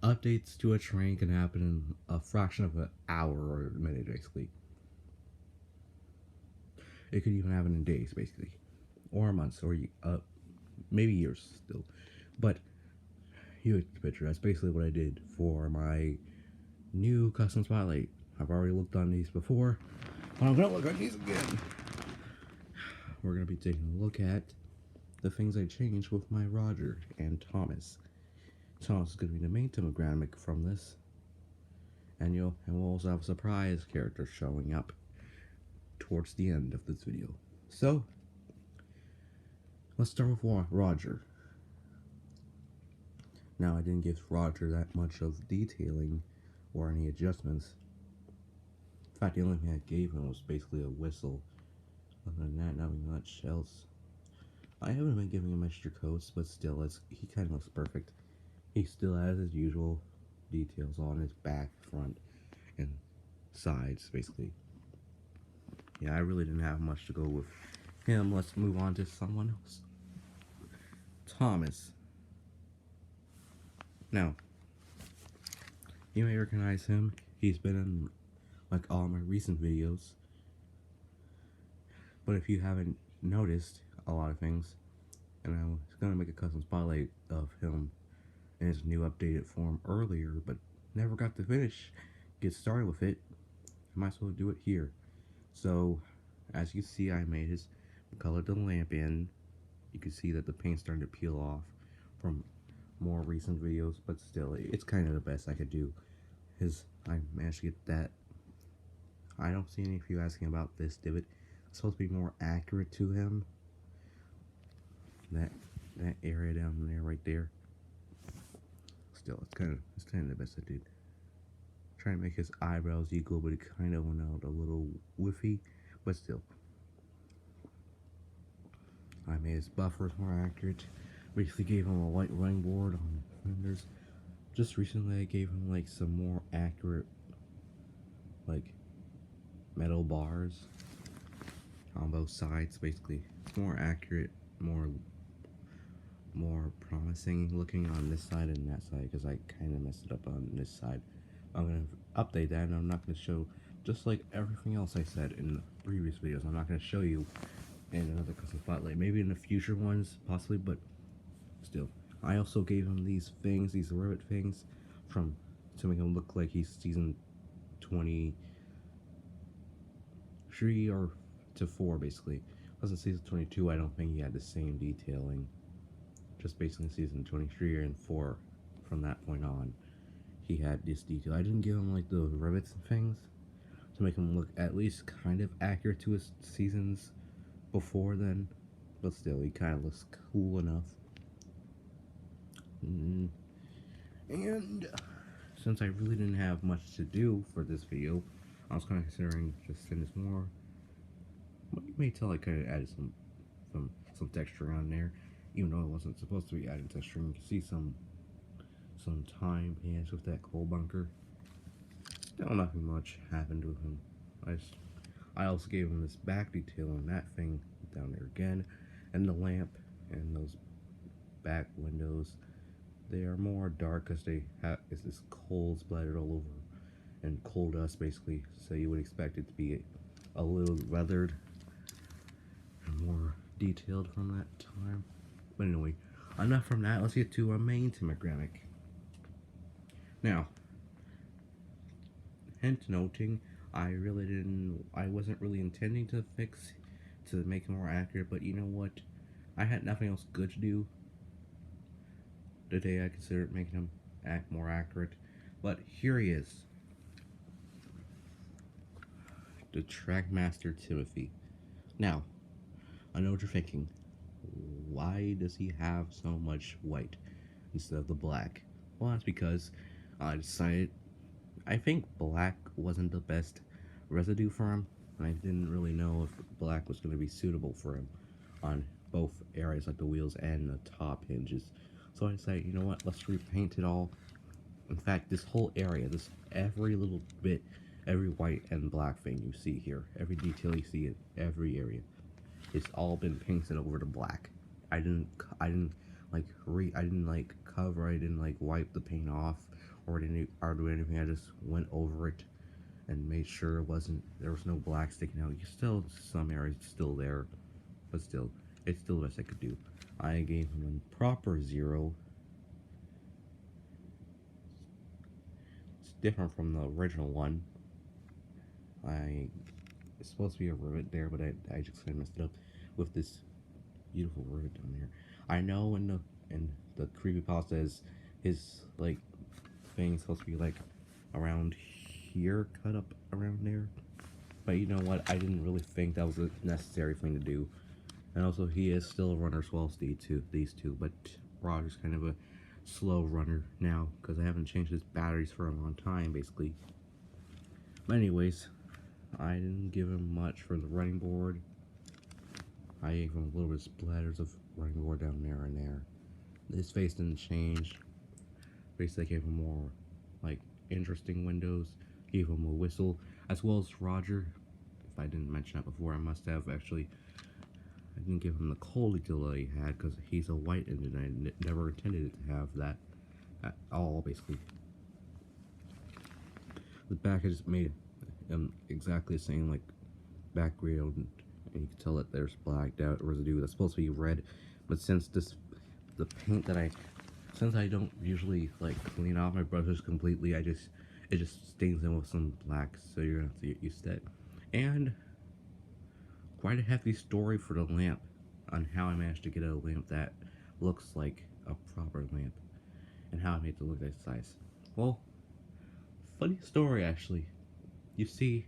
Updates to a train can happen in a fraction of an hour or a minute, basically. It could even happen in days, basically, or months, or maybe years still. But you get the picture. That's basically what I did for my new custom spotlight. I've already looked on these before, but I'm gonna look at these again. We're gonna be taking a look at the things I changed with my Roger and Thomas. Thomas is gonna be the main demographic from this, and we'll also have a surprise character showing up towards the end of this video. So let's start with Roger. Now, I didn't give Roger that much of detailing or any adjustments. In fact, the only thing I gave him was basically a whistle. Other than that, nothing much else. I haven't been giving him extra coats, but still, he kind of looks perfect. He still has his usual details on his back, front, and sides, basically. Yeah, I really didn't have much to go with him. Let's move on to someone else. Thomas. Now, you may recognize him. He's been in like all my recent videos. But if you haven't noticed a lot of things, and I was gonna make a custom spotlight of him in his new updated form earlier, but never got to get started with it, I might as well do it here. So, as you see, I colored the lamp in. You can see that the paint's starting to peel off from more recent videos, but still, it's kind of the best I could do. I managed to get that. I don't see any of you asking about this divot. It's supposed to be more accurate to him. That area down there, right there. Still, it's kind of the best I did. Trying to make his eyebrows equal, but it kind of went out a little whiffy, but still. I made his buffers more accurate. Basically gave him a white running board on fenders. Just recently I gave him like some more accurate like metal bars on both sides. Basically it's more accurate, more promising looking on this side and that side, because I kind of messed it up on this side. I'm going to update that, and I'm not going to show, just like everything else I said in the previous videos, I'm not going to show you in another custom spotlight. Maybe in the future ones, possibly, but still. I also gave him these rivet things, to make him look like he's season 23 or to 4, basically. Plus in season 22, I don't think he had the same detailing. Just basically season 23 and 4, from that point on, he had this detail. I didn't give him like the rivets and things to make him look at least kind of accurate to his seasons before then, but still, he kind of looks cool enough. And since I really didn't have much to do for this video, I was kind of considering just sending this more. But you may tell I kind of added some texture on there, even though it wasn't supposed to be adding texture. You can see some time passed with that coal bunker. Still nothing much happened with him. I also gave him this back detail on that thing down there again, and the lamp and those back windows. They are more dark because it's this coal splattered all over, and coal dust basically. So you would expect it to be a little weathered and more detailed from that time. But anyway, enough from that. Let's get to our main demographic. Now, hint noting, I wasn't really intending to make it more accurate, but you know what? I had nothing else good to do. Today I considered making him more accurate, but here he is. The Trackmaster Timothy. Now, I know what you're thinking. Why does he have so much white instead of the black? Well, that's because I decided I think black wasn't the best residue for him, and I didn't really know if black was going to be suitable for him on both areas, like the wheels and the top hinges. So I decided, you know what, let's repaint it all. In fact, this whole area, every little bit, every white and black thing you see here, every detail you see in every area, it's all been painted over to black. I didn't I didn't like cover, I didn't like wipe the paint off or didn't or do anything. I just went over it and made sure there was no black sticking out. You still some areas still there, but still it's still the best I could do. I gave him a proper 0. It's different from the original one. I It's supposed to be a rivet there, but I just kind of messed it up with this beautiful rivet down here. I know in the creepypasta is his like thing's supposed to be like around here, cut up around there. But you know what? I didn't really think that was a necessary thing to do. And also, he is still a runner, as well as these two. But Roger's kind of a slow runner now because I haven't changed his batteries for a long time, basically. But anyways, I didn't give him much for the running board. I gave him a little bit of splatters of running board down there and there. His face didn't change. Basically, I gave him more like interesting windows. Gave him a whistle, as well as Roger. If I didn't mention that before, I must have actually. I didn't give him the coal detail that he had because he's a white engine. I never intended it to have that at all, basically. The back I just made exactly the same, like background, and you can tell that there's blacked out residue that's supposed to be red, but since the paint that since I don't usually like clean off my brushes completely, it just stains them with some black, so you're gonna have to get used to that. And quite a hefty story for the lamp on how I managed to get a lamp that looks like a proper lamp and how I made it look that size. Well, funny story actually. You see,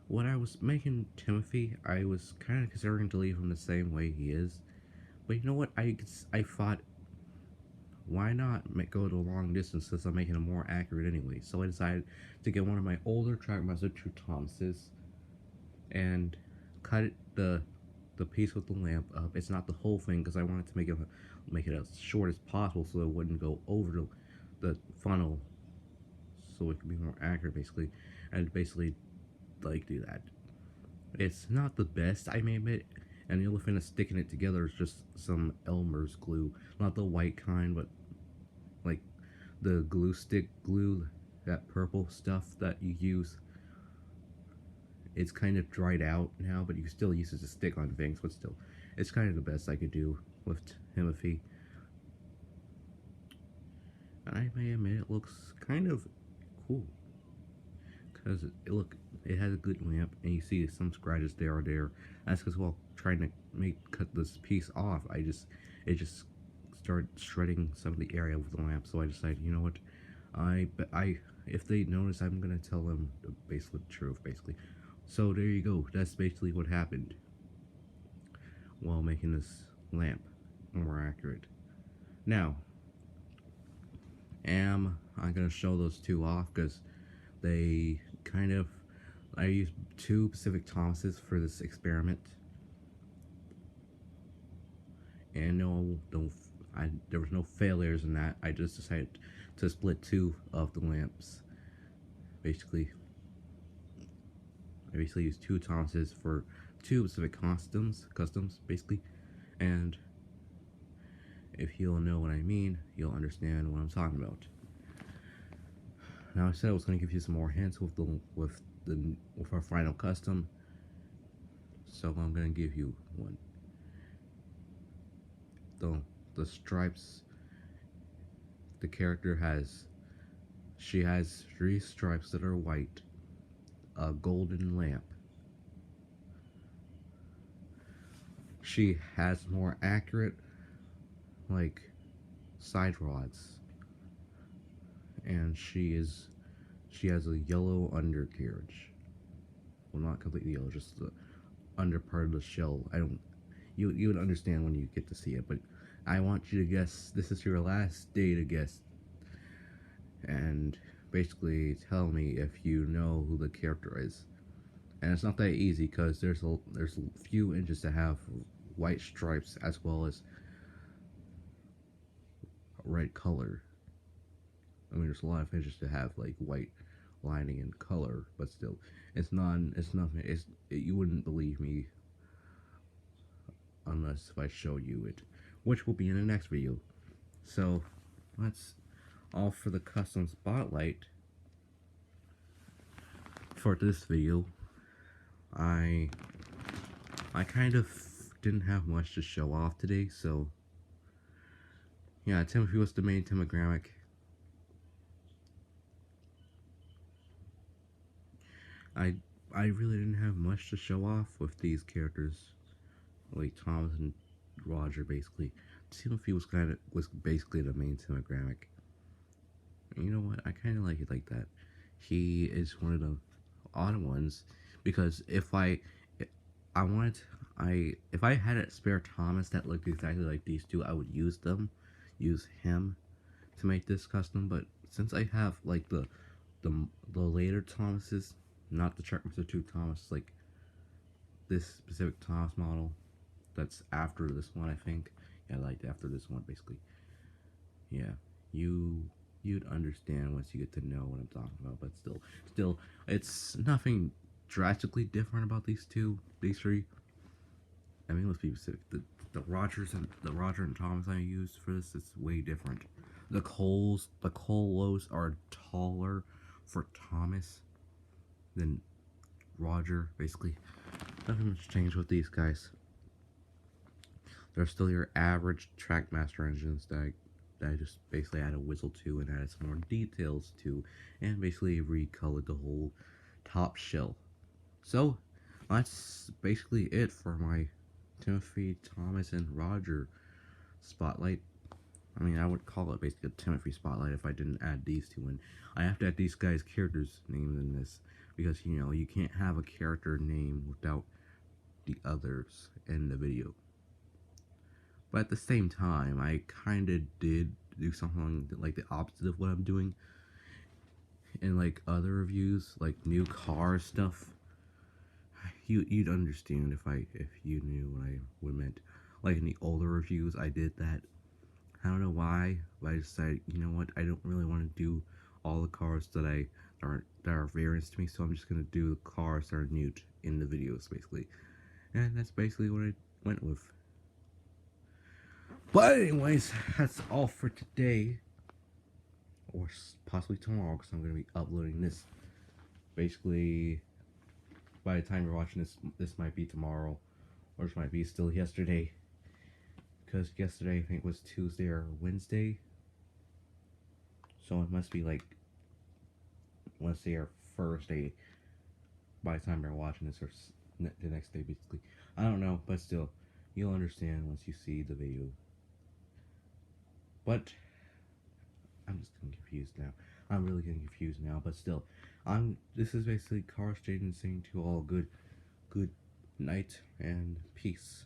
when I was making Timothy, I was kind of considering to leave him the same way he is. But you know what? I thought, why not go to a long distance since I'm making it more accurate anyway? So I decided to get one of my older Trackmaster 2 Thomases and cut the piece with the lamp up. It's not the whole thing because I wanted to make it as short as possible so it wouldn't go over the funnel, so it could be more accurate basically. And basically like do that. It's not the best, I may admit, and the only thing that's sticking it together is just some Elmer's glue. Not the white kind, but like the glue stick glue, that purple stuff that you use. It's kind of dried out now, but you can still use it to stick on things, but still. It's kind of the best I could do with Timothy. And I may admit it looks kind of cool. Because it has a good lamp, and you see some scratches there or there. That's because while trying to cut this piece off, it just started shredding some of the area with the lamp. So I decided, you know what, if they notice, I'm gonna tell them basically the truth, basically. So there you go. That's basically what happened while making this lamp more accurate. Now, I'm gonna show those two off because they kind of, I used 2 Pacific Thomases for this experiment, and there was no failures in that. I just decided to split 2 of the lamps. Basically, I basically used 2 Thomases for 2 Pacific customs, basically, and if you'll know what I mean, you'll understand what I'm talking about. Now I said I was going to give you some more hints with our final custom, so I'm going to give you one. The stripes. The character she has 3 stripes that are white, a golden lamp. She has more accurate, like, side rods, and she has a yellow undercarriage. Well, not completely yellow, just the under part of the shell. You would understand when you get to see it, but I want you to guess. This is your last day to guess, and basically tell me if you know who the character is. And it's not that easy because there's a few inches to have white stripes as well as red color. I mean, there's a lot of inches to have like white lining and color, but still, it's nothing. You wouldn't believe me unless if I show you it. which will be in the next video. So that's all for the custom spotlight. For this video, I kind of didn't have much to show off today, so yeah, Timothy was the main demographic. I really didn't have much to show off with these characters, like Thomas and Roger. Basically, Timothy was basically the main demographic. And you know what? I kind of like it like that. He is one of the odd ones because if I wanted if I had a spare Thomas that looked exactly like these two, I would use him to make this custom. But since I have like the later Thomases, not the Chuckmaster 2 Thomas, like this specific Thomas model that's after this one, I think. Yeah, like after this one, basically. Yeah, you'd understand once you get to know what I'm talking about. But still, it's nothing drastically different about these three. I mean, let's be specific. The Roger and Thomas I used for this is way different. The Colos are taller for Thomas than Roger. Basically, nothing much changed with these guys. They're still your average Trackmaster engines that I just basically added a whistle to and added some more details to, and basically recolored the whole top shell. So that's basically it for my Timothy, Thomas, and Roger spotlight. I mean, I would call it basically a Timothy spotlight if I didn't add these two in. I have to add these guys' characters' names in this because, you know, you can't have a character name without the others in the video. But at the same time, I kind of did do something like the opposite of what I'm doing in like other reviews, like new car stuff. You'd understand if you knew what I meant. Like in the older reviews, I did that. I don't know why, but I decided, you know what, I don't really want to do all the cars that are variants to me, so I'm just gonna do the cars that are new in the videos, basically. And that's basically what I went with. But anyways, that's all for today, or possibly tomorrow, because I'm gonna be uploading this. Basically, by the time you're watching this might be tomorrow, or this might be still yesterday. Because yesterday I think was Tuesday or Wednesday, so it must be like Wednesday or Thursday by the time you're watching this, or the next day basically. I don't know, but still, you'll understand once you see the video. But I'm just getting confused now. I'm really getting confused now, but still, this is basically Car Station saying to all good night and peace.